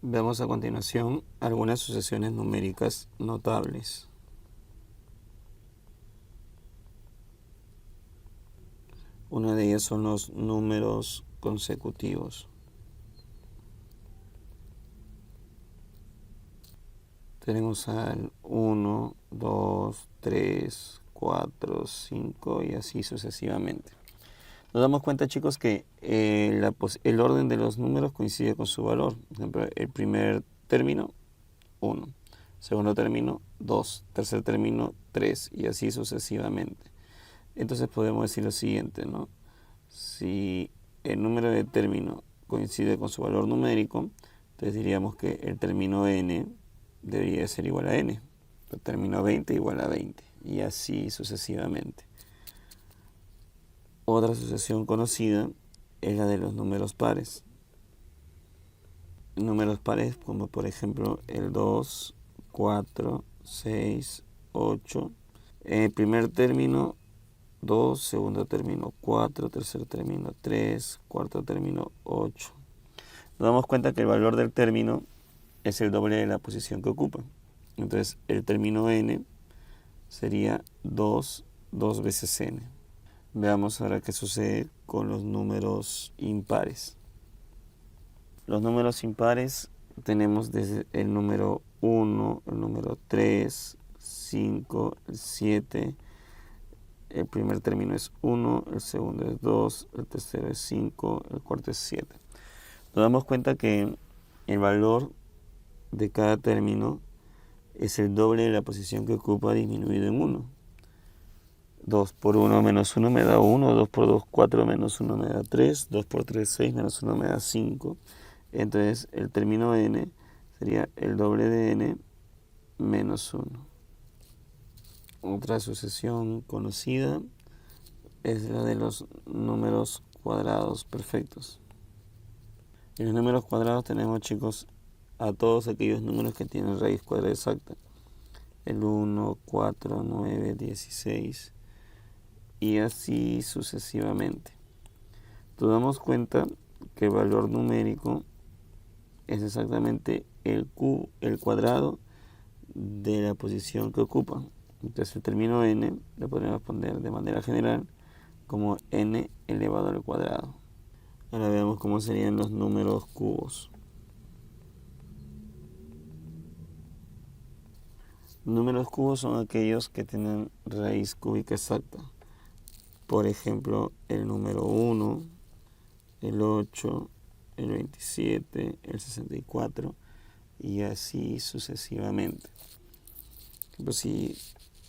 Veamos a continuación algunas sucesiones numéricas notables. Una de ellas son los números consecutivos. Tenemos al 1, 2, 3, 4, 5 y así sucesivamente. Nos damos cuenta, chicos, que el orden de los números coincide con su valor. Por ejemplo, el primer término, 1. Segundo término, 2. Tercer término, 3. Y así sucesivamente. Entonces podemos decir lo siguiente, ¿no? Si el número de término coincide con su valor numérico, entonces diríamos que el término n debería ser igual a n. El término 20 igual a 20. Y así sucesivamente. Otra sucesión conocida es la de los números pares. Números pares como por ejemplo el 2, 4, 6, 8. En el primer término 2, segundo término 4, tercer término 3, cuarto término 8. Nos damos cuenta que el valor del término es el doble de la posición que ocupa. Entonces el término n sería 2 veces n. Veamos ahora qué sucede con los números impares. Los números impares tenemos desde el número 1, el número 3, 5, el 7. El primer término es 1, el segundo es 2, el tercero es 5, el cuarto es 7. Nos damos cuenta que el valor de cada término es el doble de la posición que ocupa disminuido en 1. 2 por 1 menos 1 me da 1, 2 por 2, 4 menos 1 me da 3, 2 por 3, 6 menos 1 me da 5. Entonces el término n sería el doble de n menos 1. Otra sucesión conocida es la de los números cuadrados perfectos. En los números cuadrados tenemos, chicos, a todos aquellos números que tienen raíz cuadrada exacta. El 1, 4, 9, 16 y así sucesivamente. Nos damos cuenta que el valor numérico es exactamente el cuadrado de la posición que ocupa. Entonces el término n lo podemos poner de manera general como n elevado al cuadrado. Ahora veamos cómo serían los números cubos. Números cubos son aquellos que tienen raíz cúbica exacta. Por ejemplo, el número 1, el 8, el 27, el 64 y así sucesivamente. Por ejemplo, si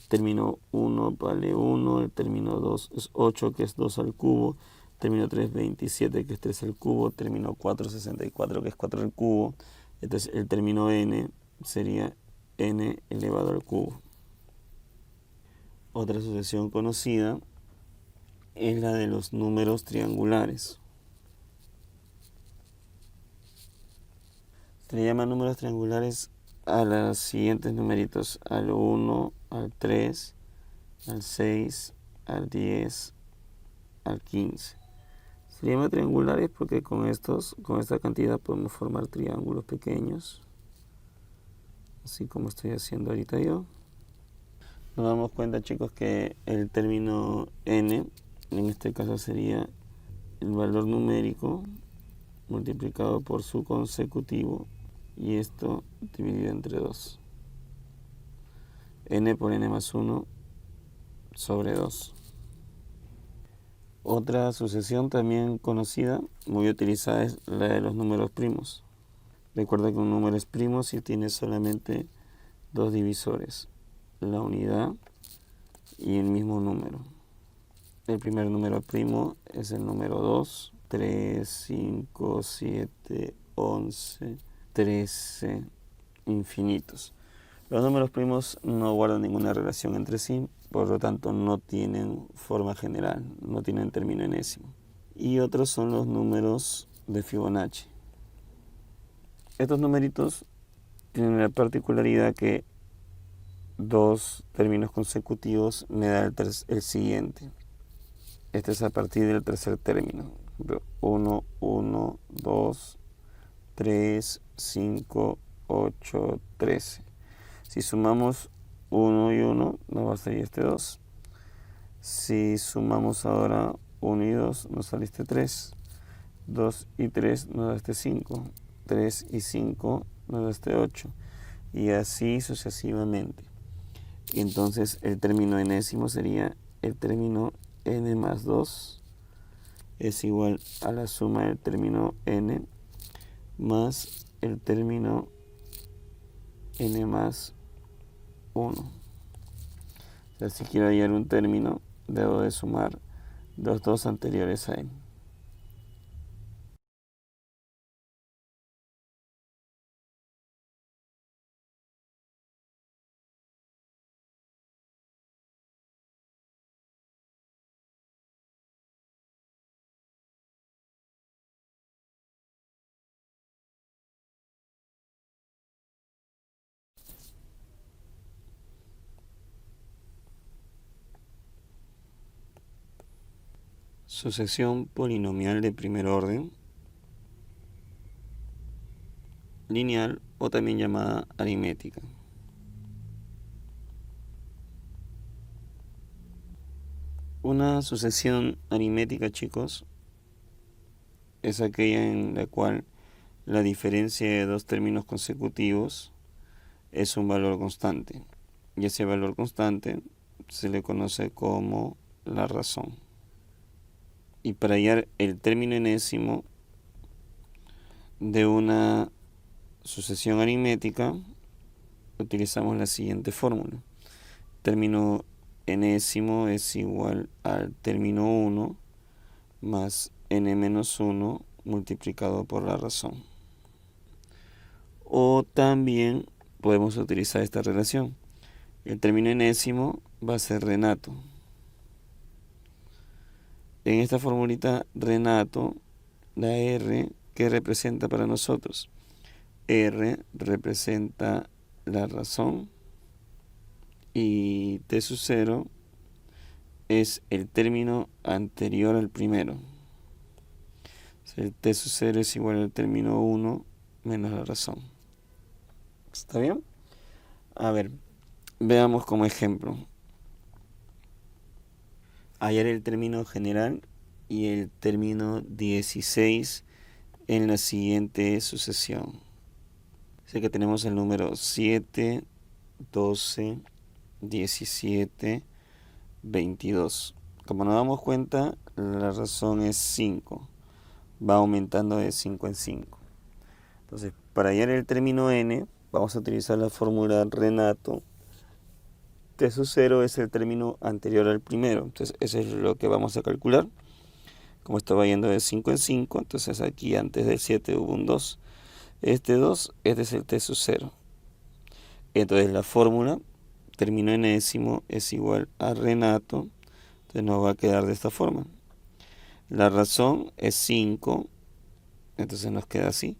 término 1 vale 1, el término 2 es 8, que es 2 al cubo, término 3 27, que es 3 al cubo, término 4 64, que es 4 al cubo. Entonces el término n sería n elevado al cubo. Otra sucesión conocida es la de los números triangulares. Se le llama números triangulares a los siguientes numeritos: al 1, al 3, al 6, al 10, al 15. Se llama triangulares porque con esta cantidad podemos formar triángulos pequeños, así como estoy haciendo ahorita yo. Nos damos cuenta, chicos, que el término n, en este caso sería el valor numérico multiplicado por su consecutivo y esto dividido entre 2. N por n más 1 sobre 2. Otra sucesión también conocida, muy utilizada, es la de los números primos. Recuerda que un número es primo si tiene solamente dos divisores, la unidad y el mismo número. El primer número primo es el número 2, 3, 5, 7, 11, 13, infinitos. Los números primos no guardan ninguna relación entre sí, por lo tanto no tienen forma general, no tienen término enésimo. Y otros son los números de Fibonacci. Estos numeritos tienen la particularidad que dos términos consecutivos me da el siguiente. Este es a partir del tercer término. 1, 1, 2, 3, 5, 8, 13. Si sumamos 1 y 1, nos va a salir este 2. Si sumamos ahora 1 y 2, nos sale este 3. 2 y 3 nos da este 5. 3 y 5 nos da este 8. Y así sucesivamente. Y entonces el término enésimo sería el término n más 2 es igual a la suma del término n más el término n más 1. O sea, si quiero hallar un término, debo de sumar los dos anteriores a él. Sucesión polinomial de primer orden, lineal o también llamada aritmética. Una sucesión aritmética, chicos, es aquella en la cual la diferencia de dos términos consecutivos es un valor constante, y ese valor constante se le conoce como la razón. Y para hallar el término enésimo de una sucesión aritmética, utilizamos la siguiente fórmula. Término enésimo es igual al término 1 más n menos 1 multiplicado por la razón. O también podemos utilizar esta relación. El término enésimo va a ser renato. En esta formulita renato, la R, ¿qué representa para nosotros? R representa la razón y T sub 0 es el término anterior al primero. O sea, el T sub 0 es igual al término 1 menos la razón. ¿Está bien? A ver, veamos como ejemplo. Hallar el término general y el término 16 en la siguiente sucesión. Así que tenemos el número 7, 12, 17, 22. Como nos damos cuenta, la razón es 5. Va aumentando de 5 en 5. Entonces, para hallar el término n, vamos a utilizar la fórmula Renato. T sub 0 es el término anterior al primero. Entonces, eso es lo que vamos a calcular. Como esto va yendo de 5 en 5, entonces aquí antes del 7 hubo un 2. Este 2, este es el T sub 0. Entonces, la fórmula término enésimo es igual a Renato. Entonces, nos va a quedar de esta forma. La razón es 5. Entonces, nos queda así.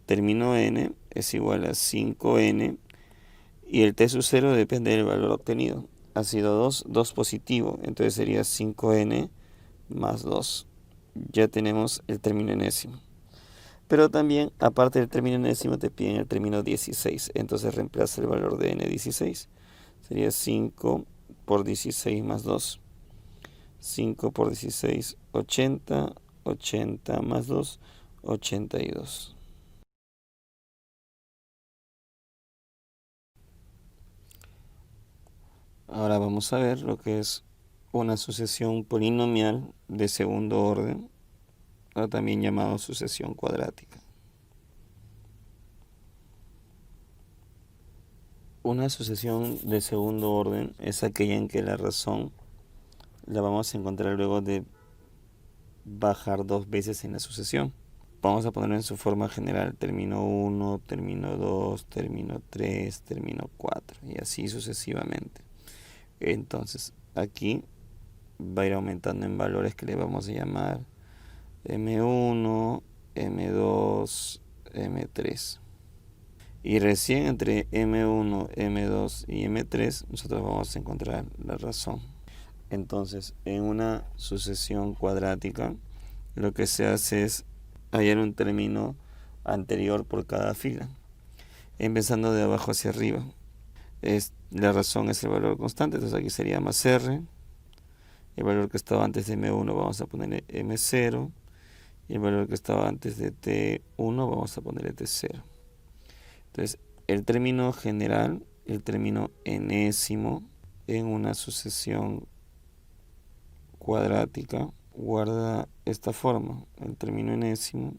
Término n es igual a 5n. Y el T sub 0 depende del valor obtenido. Ha sido 2, 2 positivo. Entonces sería 5n más 2. Ya tenemos el término enésimo. Pero también, aparte del término enésimo, te piden el término 16. Entonces reemplaza el valor de n 16. Sería 5 por 16 más 2. 5 por 16, 80. 80 más 2, 82. Ahora vamos a ver lo que es una sucesión polinomial de segundo orden, o también llamado sucesión cuadrática. Una sucesión de segundo orden es aquella en que la razón la vamos a encontrar luego de bajar dos veces en la sucesión. Vamos a ponerlo en su forma general: término 1, término 2, término 3, término 4 y así sucesivamente. Entonces aquí va a ir aumentando en valores que le vamos a llamar M1, M2, M3. Y recién entre M1, M2 y M3 nosotros vamos a encontrar la razón. Entonces, en una sucesión cuadrática, lo que se hace es hallar un término anterior por cada fila, empezando de abajo hacia arriba. La razón es el valor constante, entonces aquí sería más R. El valor que estaba antes de M1 vamos a ponerle M0. Y el valor que estaba antes de T1 vamos a ponerle T0. Entonces, el término general, el término enésimo en una sucesión cuadrática guarda esta forma. El término enésimo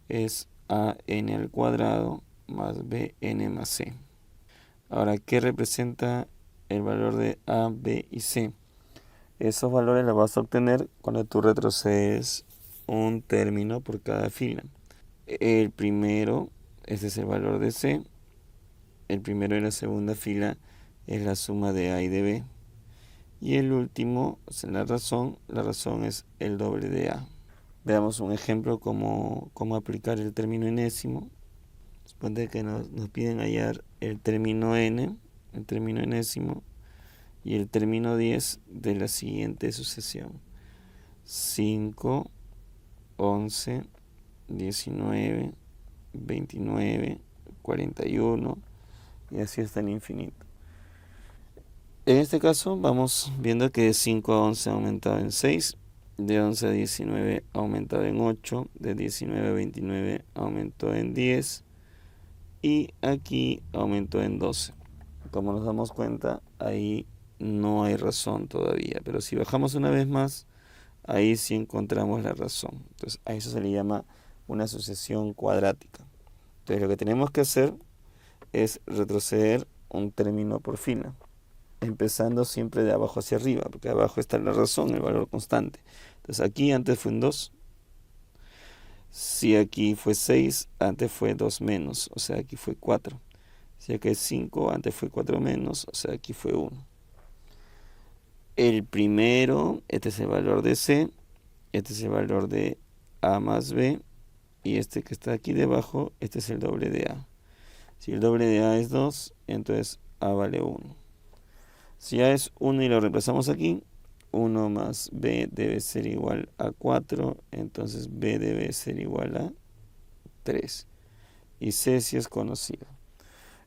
es an al cuadrado más bn más c. Ahora, ¿qué representa el valor de a, b y c? Esos valores los vas a obtener cuando tú retrocedes un término por cada fila. El primero, este es el valor de c. El primero de la segunda fila es la suma de a y de b. Y el último, la razón es el doble de a. Veamos un ejemplo cómo aplicar el término enésimo. Suponte que nos piden hallar el término n, el término enésimo, y el término 10 de la siguiente sucesión. 5, 11, 19, 29, 41, y así hasta el infinito. En este caso vamos viendo que de 5 a 11 ha aumentado en 6, de 11 a 19 ha aumentado en 8, de 19 a 29 aumentó en 10 y aquí aumentó en 12. Como nos damos cuenta, ahí no hay razón todavía, pero si bajamos una vez más, ahí sí encontramos la razón. Entonces a eso se le llama una sucesión cuadrática. Entonces lo que tenemos que hacer es retroceder un término por fila, empezando siempre de abajo hacia arriba, porque abajo está la razón, el valor constante. Entonces aquí antes fue un 2. Si aquí fue 6, antes fue 2 menos, o sea aquí fue 4. Si aquí es 5, antes fue 4 menos, o sea aquí fue 1. El primero, este es el valor de C, este es el valor de A más B, y este que está aquí debajo, este es el doble de A. Si el doble de A es 2, entonces A vale 1. Si A es 1 y lo reemplazamos aquí, 1 más B debe ser igual a 4, entonces B debe ser igual a 3. Y C sí es conocido.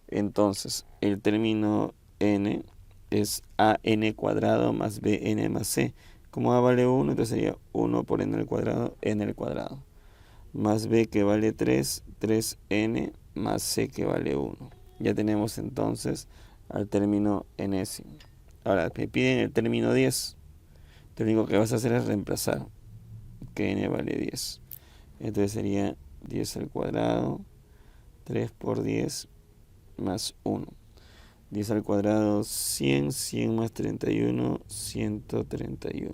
Entonces, el término n es an cuadrado más bn más c. Como a vale 1, entonces sería 1 por n al cuadrado. Más b que vale 3, 3n más c que vale 1. Ya tenemos entonces al término enésimo. Ahora, me piden el término 10. Lo único que vas a hacer es reemplazar que n vale 10. Entonces sería 10 al cuadrado, 3 por 10 más 1. 10 al cuadrado, 100, 100 más 31, 131.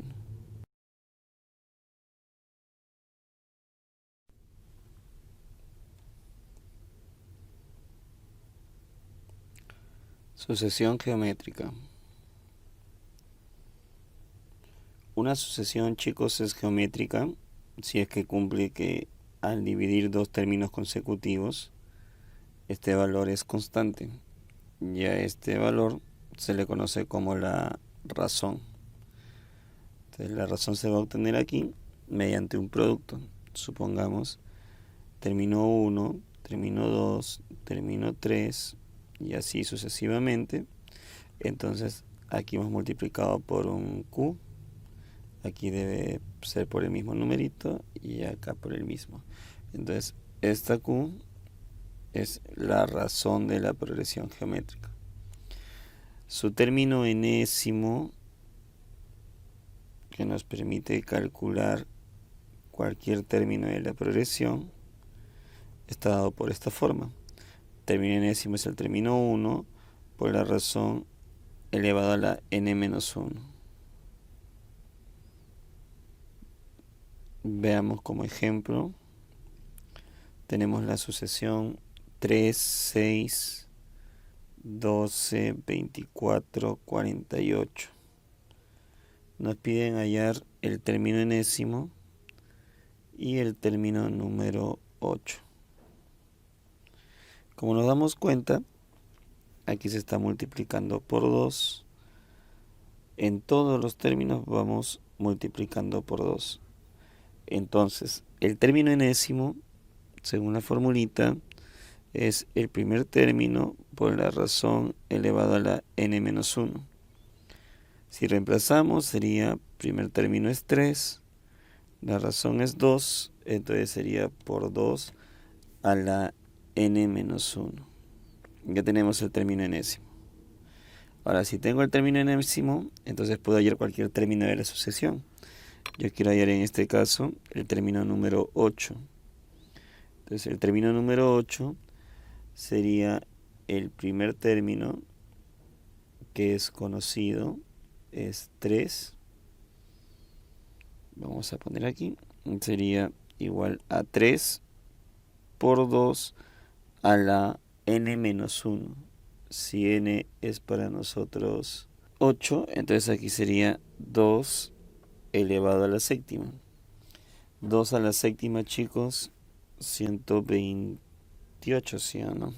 Sucesión geométrica. Una sucesión, chicos, es geométrica si es que cumple que al dividir dos términos consecutivos, este valor es constante. Y a este valor se le conoce como la razón. Entonces la razón se va a obtener aquí mediante un producto. Supongamos término 1, término 2, término 3 y así sucesivamente. Entonces aquí hemos multiplicado por un Q. Aquí debe ser por el mismo numerito y acá por el mismo. Entonces esta Q es la razón de la progresión geométrica. Su término enésimo, que nos permite calcular cualquier término de la progresión, está dado por esta forma. Término enésimo es el término 1 por la razón elevado a la n-1. Veamos como ejemplo. Tenemos la sucesión 3, 6, 12, 24, 48. Nos piden hallar el término enésimo y el término número 8. Como nos damos cuenta, aquí se está multiplicando por 2. En todos los términos vamos multiplicando por 2. Entonces, el término enésimo según la formulita, es el primer término por la razón elevado a la n-1. Si reemplazamos, sería primer término es 3, la razón es 2, entonces sería por 2 a la n-1. Ya tenemos el término enésimo. Ahora, si tengo el término enésimo, entonces puedo hallar cualquier término de la sucesión. Yo quiero hallar en este caso el término número 8. Entonces el término número 8 sería el primer término que es conocido, es 3. Vamos a poner aquí, sería igual a 3 por 2 a la n-1. Si n es para nosotros 8, entonces aquí sería 2 elevado a la séptima. 2 a la séptima, chicos, 128, ¿sí o no?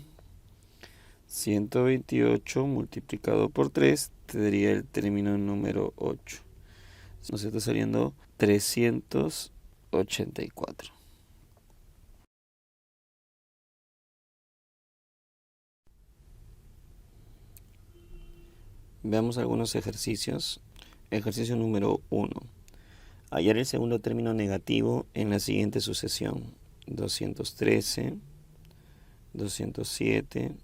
128 multiplicado por 3 te daría el término número 8. Nos está saliendo 384. Veamos algunos ejercicios. Ejercicio número 1. Hallar el segundo término negativo en la siguiente sucesión. 213, 207,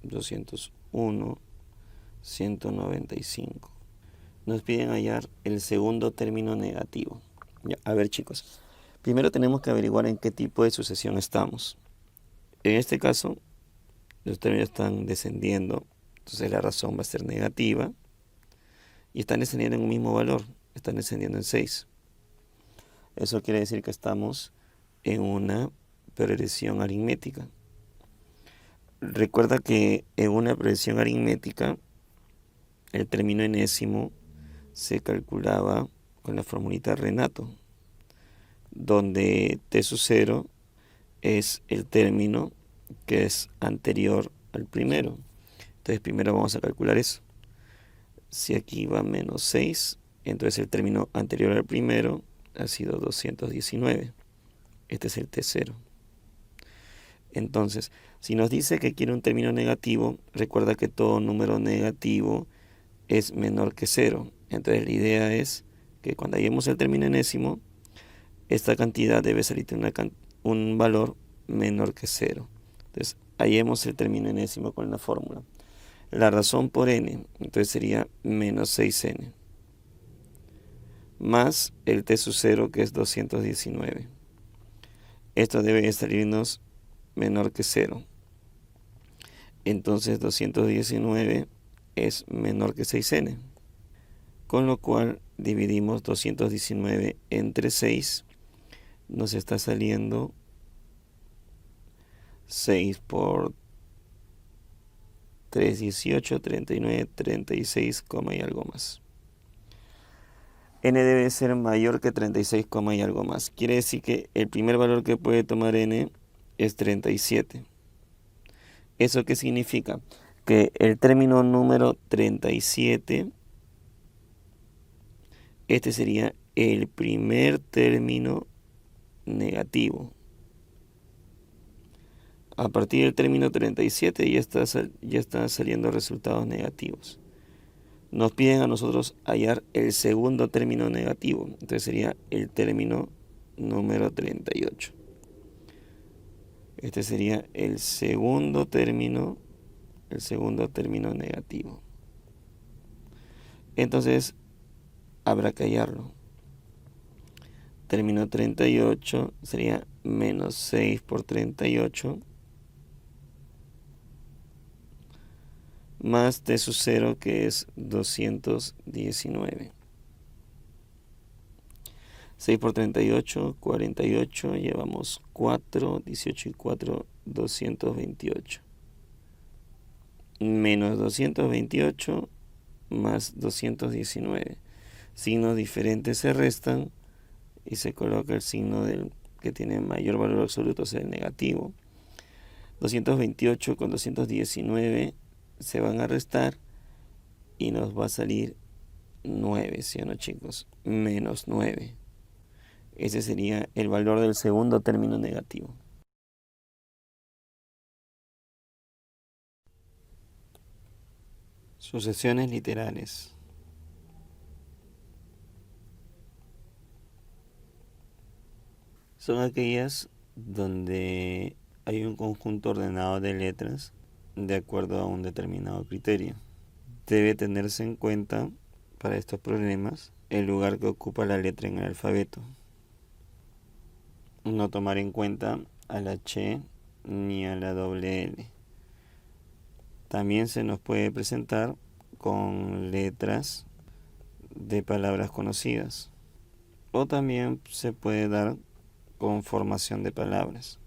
201, 195. Nos piden hallar el segundo término negativo. Ya, a ver, chicos. Primero tenemos que averiguar en qué tipo de sucesión estamos. En este caso, los términos están descendiendo, entonces la razón va a ser negativa. Y están descendiendo en un mismo valor, están descendiendo en 6. Eso quiere decir que estamos en una progresión aritmética. Recuerda que en una progresión aritmética el término enésimo se calculaba con la formulita Renato, donde t sub 0 es el término que es anterior al primero. Entonces primero vamos a calcular eso. Si aquí va menos 6, entonces el término anterior al primero ha sido 219. Este es el t0. Entonces, si nos dice que quiere un término negativo, recuerda que todo número negativo es menor que 0. Entonces la idea es que cuando hallemos el término enésimo, esta cantidad debe salir de un valor menor que 0. Entonces hallemos el término enésimo con la fórmula. La razón por n, entonces sería menos 6n, más el t sub 0 que es 219. Esto debe salirnos menor que 0. Entonces 219 es menor que 6n. Con lo cual dividimos 219 entre 6. Nos está saliendo 6 por 3, 18, 39, 36, y algo más. N debe ser mayor que 36, y algo más. Quiere decir que el primer valor que puede tomar n es 37. ¿Eso qué significa? Que el término número 37, este sería el primer término negativo. A partir del término 37 ya están saliendo resultados negativos. Nos piden a nosotros hallar el segundo término negativo. Entonces sería el término número 38. Este sería el segundo término negativo. Entonces habrá que hallarlo. Término 38 sería menos 6 por 38 más t sub 0 que es 219. 6 por 38, 48, llevamos 4, 18 y 4, 228. Menos 228 más 219. Signos diferentes se restan y se coloca el signo que tiene mayor valor absoluto, o sea, el negativo. 228 con 219 se van a restar y nos va a salir 9, ¿sí o no, chicos? Menos 9. Ese sería el valor del segundo término negativo. Sucesiones literales. Son aquellas donde hay un conjunto ordenado de letras de acuerdo a un determinado criterio. Debe tenerse en cuenta para estos problemas el lugar que ocupa la letra en el alfabeto. No tomar en cuenta a la Ch ni a la doble L. También se nos puede presentar con letras de palabras conocidas. O también se puede dar con formación de palabras.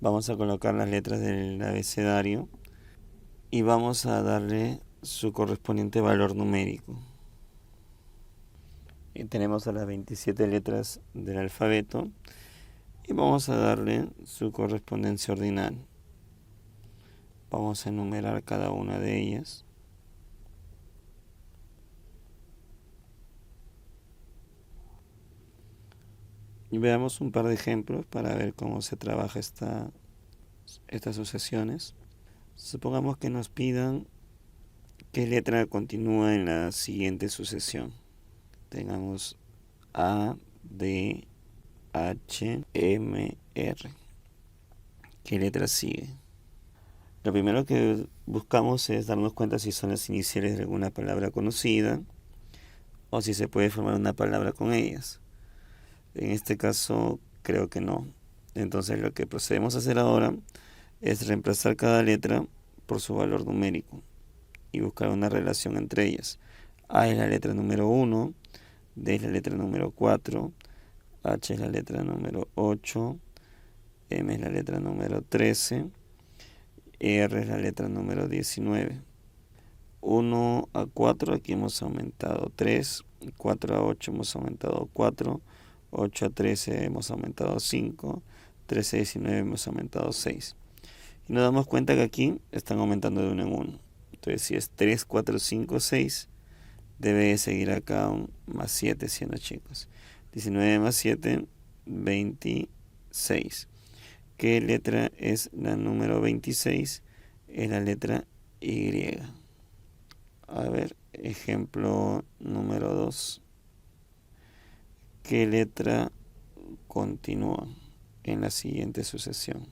Vamos a colocar las letras del abecedario y vamos a darle su correspondiente valor numérico. Y tenemos a las 27 letras del alfabeto y vamos a darle su correspondencia ordinal. Vamos a enumerar cada una de ellas. Y veamos un par de ejemplos para ver cómo se trabaja estas sucesiones. Supongamos que nos pidan qué letra continúa en la siguiente sucesión. Tengamos A, D, H, M, R. ¿Qué letra sigue? Lo primero que buscamos es darnos cuenta si son las iniciales de alguna palabra conocida o si se puede formar una palabra con ellas. En este caso creo que no. Entonces lo que procedemos a hacer ahora es reemplazar cada letra por su valor numérico y buscar una relación entre ellas. A es la letra número 1, D es la letra número 4, H es la letra número 8, M es la letra número 13, R es la letra número 19. 1 a 4 aquí hemos aumentado 3, 4 a 8 hemos aumentado 4, 8 a 13 hemos aumentado 5, 13 a 19 hemos aumentado 6. Y nos damos cuenta que aquí están aumentando de 1 en 1. Entonces si es 3, 4, 5, 6, debe seguir acá un más 7 siendo chicos. 19 más 7, 26. ¿Qué letra es la número 26? Es la letra Y. A ver, ejemplo número 2. ¿Qué letra continúa en la siguiente sucesión?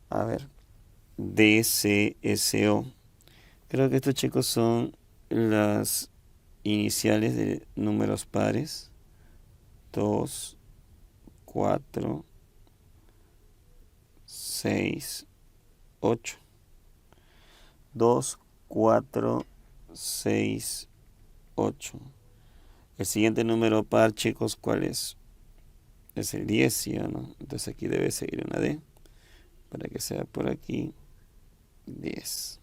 A ver, D, C, S, O. Creo que estos chicos son las iniciales de números pares. 2, 4, 6, 8. 2, 4, 6, 8. El siguiente número par, chicos, ¿cuál es? Es el 10, ¿sí o no? Entonces aquí debe seguir una D para que sea por aquí 10.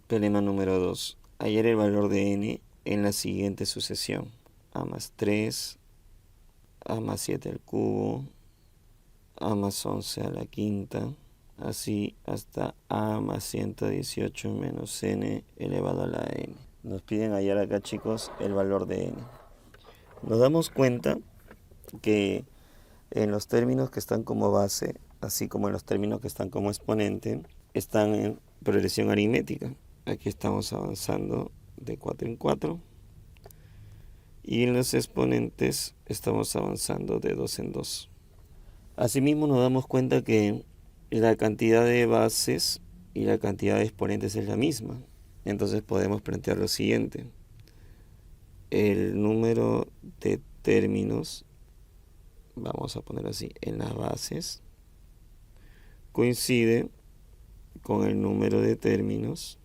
Problema número 2. Hallar el valor de n en la siguiente sucesión. A más 3, A más 7 al cubo, A más 11 a la quinta, así hasta A más 118 menos n elevado a la n. Nos piden hallar acá, chicos, el valor de n. Nos damos cuenta que en los términos que están como base, así como en los términos que están como exponente, están en progresión aritmética. Aquí estamos avanzando de 4 en 4. Y en los exponentes estamos avanzando de 2 en 2. Asimismo nos damos cuenta que la cantidad de bases y la cantidad de exponentes es la misma. Entonces podemos plantear lo siguiente. El número de términos, vamos a poner así, en las bases, coincide con el número de términos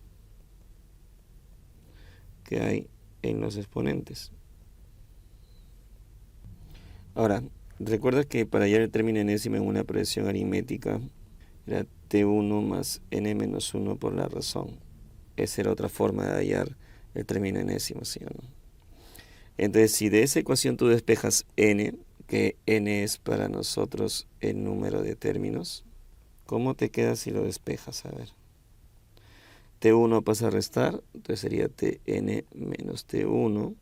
que hay en los exponentes. Ahora, recuerda que para hallar el término enésimo en una progresión aritmética era T1 más n menos 1 por la razón. Esa era otra forma de hallar el término enésimo, ¿sí o no? Entonces, si de esa ecuación tú despejas n, que n es para nosotros el número de términos, ¿cómo te queda si lo despejas? A ver. T1 pasa a restar, entonces sería Tn menos T1.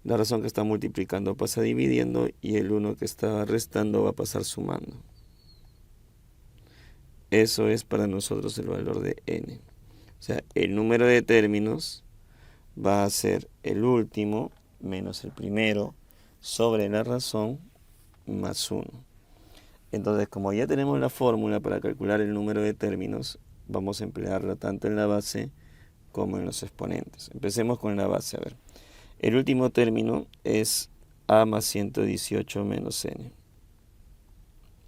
La razón que está multiplicando pasa dividiendo y el 1 que está restando va a pasar sumando. Eso es para nosotros el valor de n. O sea, el número de términos va a ser el último menos el primero sobre la razón más 1. Entonces, como ya tenemos la fórmula para calcular el número de términos, vamos a emplearla tanto en la base como en los exponentes. Empecemos con la base. A ver, el último término es a más 118 menos n.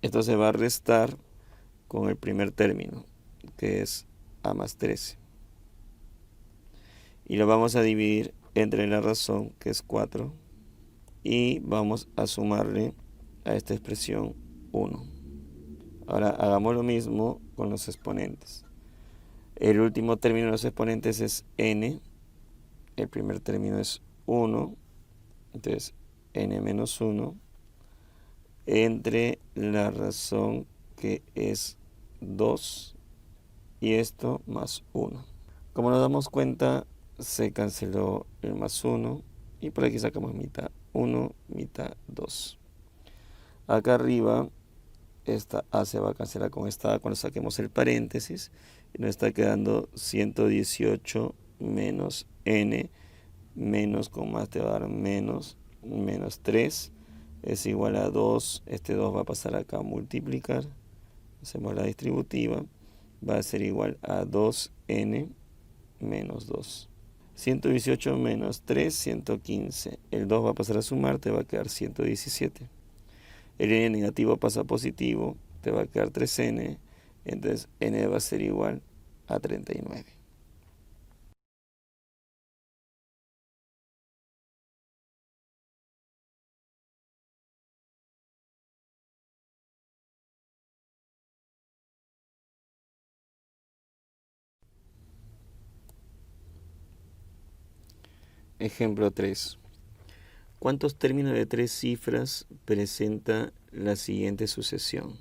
Esto se va a restar con el primer término, que es a más 13. Y lo vamos a dividir entre la razón, que es 4, y vamos a sumarle a esta expresión 1. Ahora hagamos lo mismo con los exponentes. El último término de los exponentes es n, el primer término es 1, entonces n menos 1, entre la razón que es 2 y esto más 1. Como nos damos cuenta, se canceló el más 1 y por aquí sacamos mitad 1, mitad 2. Acá arriba esta a se va a cancelar con esta a cuando saquemos el paréntesis y nos está quedando 118 menos n, menos con más te va a dar menos 3 es igual a 2, este 2 va a pasar acá a multiplicar, hacemos la distributiva, va a ser igual a 2n menos 2. 118 menos 3, 115. El 2 va a pasar a sumar, te va a quedar 117. El n negativo pasa a positivo, te va a quedar 3n, entonces n va a ser igual a 39. Ejemplo 3. ¿Cuántos términos de 3 cifras presenta la siguiente sucesión?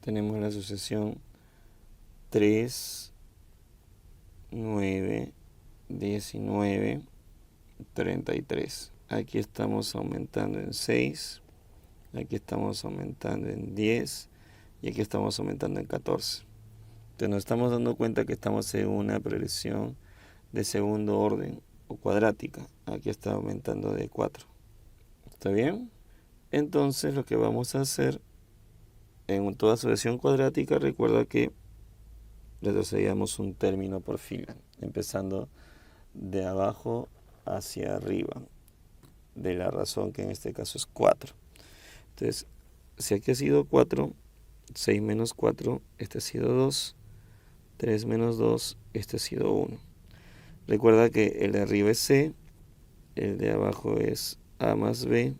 Tenemos la sucesión 3, 9, 19, 33. Aquí estamos aumentando en 6, aquí estamos aumentando en 10 y aquí estamos aumentando en 14. Entonces nos estamos dando cuenta que estamos en una progresión de segundo orden o cuadrática. Aquí está aumentando de 4. ¿Está bien? Entonces lo que vamos a hacer en toda sucesión cuadrática, recuerda que retrocedíamos un término por fila, empezando de abajo hacia arriba, de la razón que en este caso es 4. Entonces, si aquí ha sido 4, 6 menos 4, este ha sido 2, 3 menos 2, este ha sido 1. Recuerda que el de arriba es C, el de abajo es A más B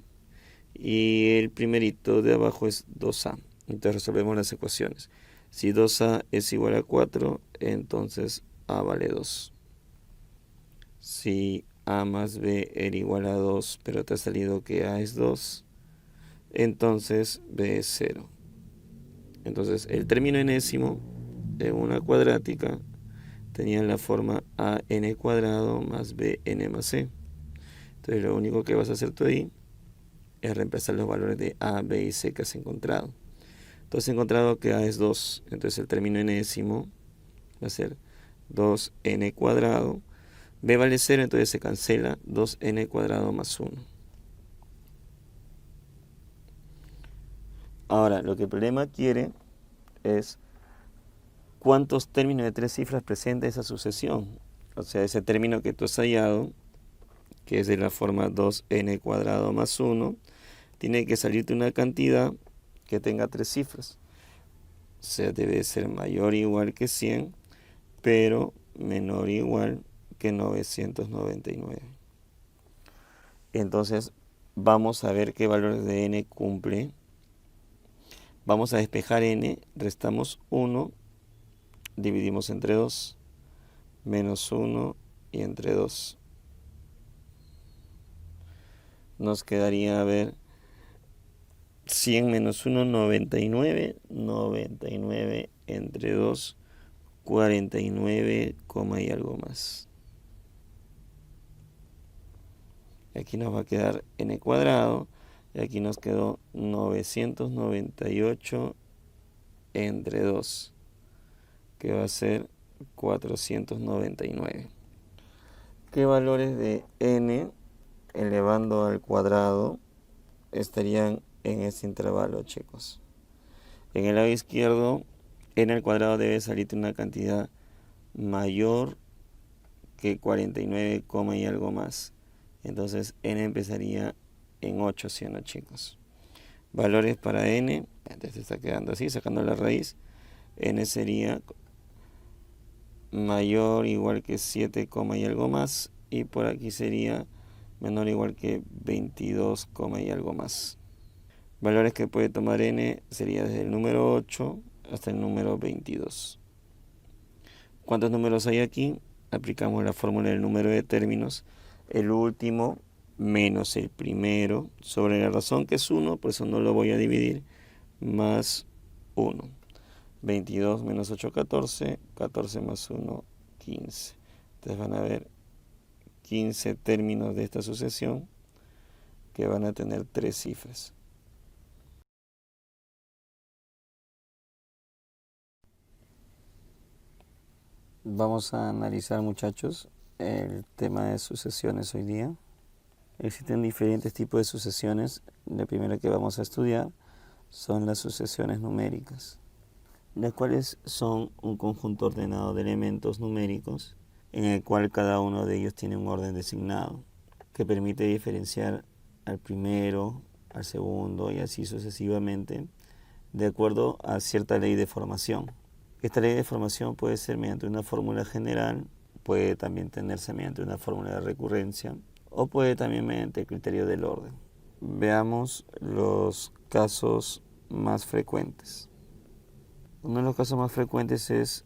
y el primerito de abajo es 2A. Entonces resolvemos las ecuaciones. Si 2A es igual a 4, entonces A vale 2. Si A más B era igual a 2, pero te ha salido que A es 2, entonces B es 0. Entonces el término enésimo en una cuadrática tenía la forma an cuadrado más bn más c. Entonces lo único que vas a hacer tú ahí es reemplazar los valores de a, b y c que has encontrado. Entonces he encontrado que a es 2, entonces el término enésimo va a ser 2n cuadrado. B vale 0, entonces se cancela 2n cuadrado más 1. Ahora, lo que el problema quiere es cuántos términos de 3 cifras presenta esa sucesión. O sea, ese término que tú has hallado, que es de la forma 2n cuadrado más 1, tiene que salirte una cantidad que tenga 3 cifras. O sea, debe ser mayor o igual que 100, pero menor o igual que 999. Entonces, vamos a ver qué valores de n cumple. Vamos a despejar n, restamos 1, dividimos entre 2, menos 1 y entre 2. Nos quedaría, a ver, 100 menos 1, 99. 99 entre 2, 49, y algo más. Aquí nos va a quedar n cuadrado. Y aquí nos quedó 998 entre 2, que va a ser 499. ¿Qué valores de n elevando al cuadrado estarían en este intervalo, chicos? En el lado izquierdo, n al cuadrado debe salirte una cantidad mayor que 49, y algo más. Entonces n empezaría en 8, ¿sí o no, chicos? Valores para n, entonces está quedando así, sacando la raíz. N sería mayor o igual que 7, y algo más. Y por aquí sería menor o igual que 22, y algo más. Valores que puede tomar n sería desde el número 8 hasta el número 22. ¿Cuántos números hay aquí? Aplicamos la fórmula del número de términos. El último menos el primero sobre la razón que es 1, por eso no lo voy a dividir, más 1. 22 menos 8, 14. 14 más 1, 15. Entonces van a ver 15 términos de esta sucesión que van a tener 3 cifras. Vamos a analizar, muchachos, el tema de sucesiones hoy día. Existen diferentes tipos de sucesiones. La primera que vamos a estudiar son las sucesiones numéricas, las cuales son un conjunto ordenado de elementos numéricos en el cual cada uno de ellos tiene un orden designado que permite diferenciar al primero, al segundo y así sucesivamente de acuerdo a cierta ley de formación. Esta ley de formación puede ser mediante una fórmula general, puede también tenerse mediante una fórmula de recurrencia o puede también mediante el criterio del orden. Veamos los casos más frecuentes. Uno de los casos más frecuentes es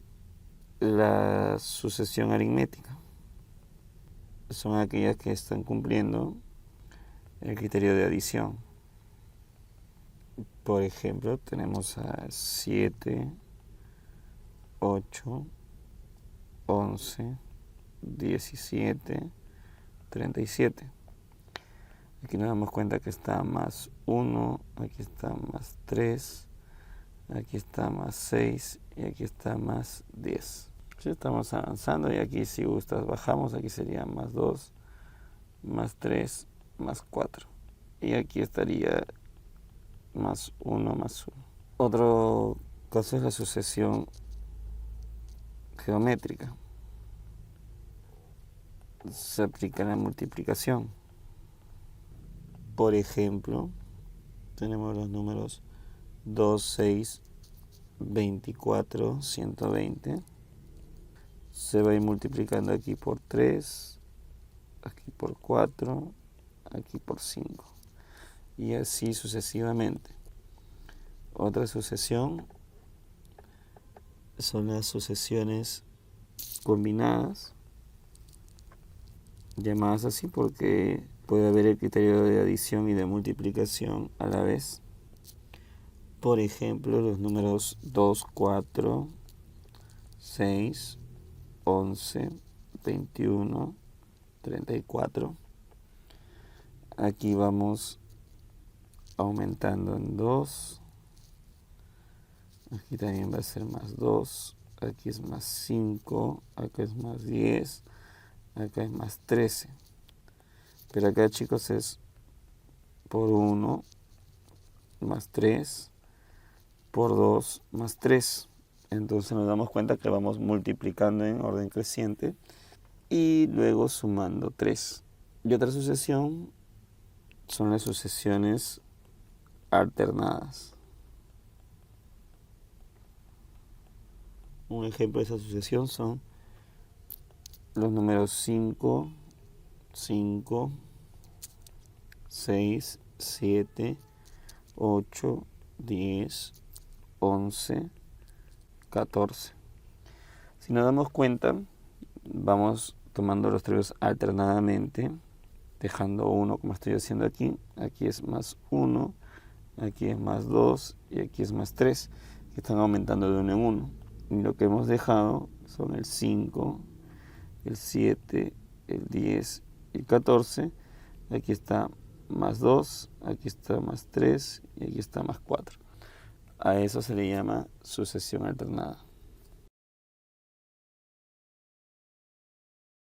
la sucesión aritmética. Son aquellas que están cumpliendo el criterio de adición. Por ejemplo, tenemos a 7, 8, 11, 17, 37. Aquí nos damos cuenta que está más 1, aquí está más 3, aquí está más 6 y aquí está más 10. Si estamos avanzando y aquí si gustas bajamos, aquí sería más 2, más 3, más 4. Y aquí estaría más 1, más 1. Otro caso es la sucesión geométrica. Se aplica la multiplicación. Por ejemplo, tenemos los números 2, 6, 24, 120. Se va a ir multiplicando aquí por 3, aquí por 4, aquí por 5. Y así sucesivamente. Otra sucesión son las sucesiones combinadas, llamadas así porque puede haber el criterio de adición y de multiplicación a la vez. Por ejemplo, los números 2, 4, 6, 11, 21, 34. Aquí vamos aumentando en 2. Aquí también va a ser más 2. Aquí es más 5. Acá es más 10. Acá es más 13. Pero acá, chicos, es por 1 más 3 por 2 más 3. Entonces nos damos cuenta que vamos multiplicando en orden creciente y luego sumando 3. Y otra sucesión son las sucesiones alternadas. Un ejemplo de esa sucesión son los números 5, 5, 6, 7, 8, 10, 11, 14. Si nos damos cuenta, vamos tomando los términos alternadamente, dejando 1 como estoy haciendo aquí. Aquí es más 1, aquí es más 2 y aquí es más 3, que están aumentando de 1 en 1. Y lo que hemos dejado son el 5, el 7, el 10 y el 14. Aquí está más 2, aquí está más 3 y aquí está más 4. A eso se le llama sucesión alternada.